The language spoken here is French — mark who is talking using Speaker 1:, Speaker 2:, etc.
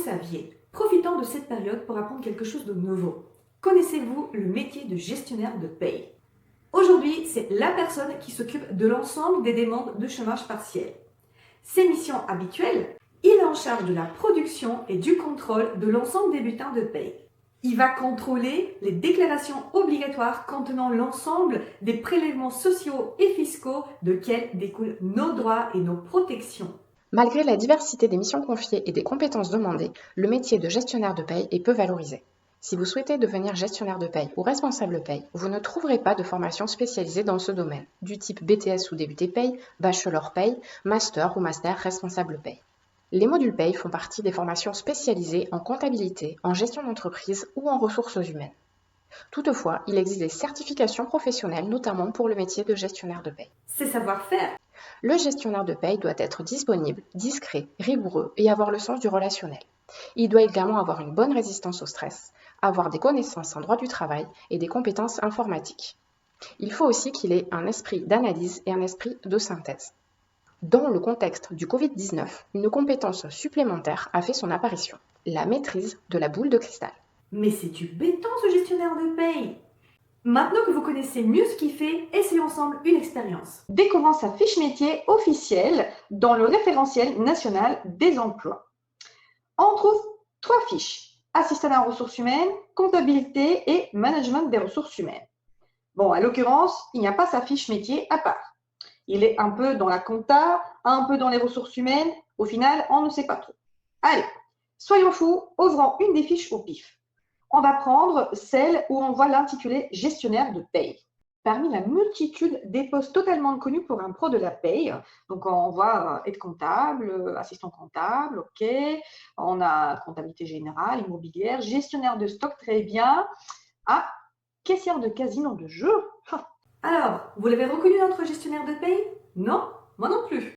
Speaker 1: saviez, profitant de cette période pour apprendre quelque chose de nouveau. Connaissez-vous le métier de gestionnaire de paye? Aujourd'hui, c'est la personne qui s'occupe de l'ensemble des demandes de chômage partiel. Ses missions habituelles, il est en charge de la production et du contrôle de l'ensemble des bulletins de paye. Il va contrôler les déclarations obligatoires contenant l'ensemble des prélèvements sociaux et fiscaux desquels découlent nos droits et nos protections.
Speaker 2: Malgré la diversité des missions confiées et des compétences demandées, le métier de gestionnaire de paye est peu valorisé. Si vous souhaitez devenir gestionnaire de paye ou responsable paye, vous ne trouverez pas de formation spécialisée dans ce domaine, du type BTS ou DUT paye, bachelor paye, master ou master responsable paye. Les modules paye font partie des formations spécialisées en comptabilité, en gestion d'entreprise ou en ressources humaines. Toutefois, il existe des certifications professionnelles, notamment pour le métier de gestionnaire de paye.
Speaker 1: C'est savoir-faire.
Speaker 2: Le gestionnaire de paye doit être disponible, discret, rigoureux et avoir le sens du relationnel. Il doit également avoir une bonne résistance au stress, avoir des connaissances en droit du travail et des compétences informatiques. Il faut aussi qu'il ait un esprit d'analyse et un esprit de synthèse. Dans le contexte du Covid-19, une compétence supplémentaire a fait son apparition, la maîtrise de la boule de cristal.
Speaker 1: Mais c'est du béton ce gestionnaire de paye. Maintenant que vous connaissez mieux ce qu'il fait, essayons ensemble une expérience.
Speaker 3: Découvrons sa fiche métier officielle dans le référentiel national des emplois. On trouve 3 fiches: assistant aux ressources humaines, comptabilité et management des ressources humaines. Bon, à l'occurrence, il n'y a pas sa fiche métier à part. Il est un peu dans la compta, un peu dans les ressources humaines. Au final, on ne sait pas trop. Allez, soyons fous, ouvrons une des fiches au pif. On va prendre celle où on voit l'intitulé gestionnaire de paye. Parmi la multitude des postes totalement inconnus pour un pro de la paye, donc on voit être comptable, assistant comptable, ok, on a comptabilité générale, immobilière, gestionnaire de stock, très bien. Ah, caissière de casino de jeu.
Speaker 1: Alors, vous l'avez reconnu notre gestionnaire de paye? Non, moi non plus.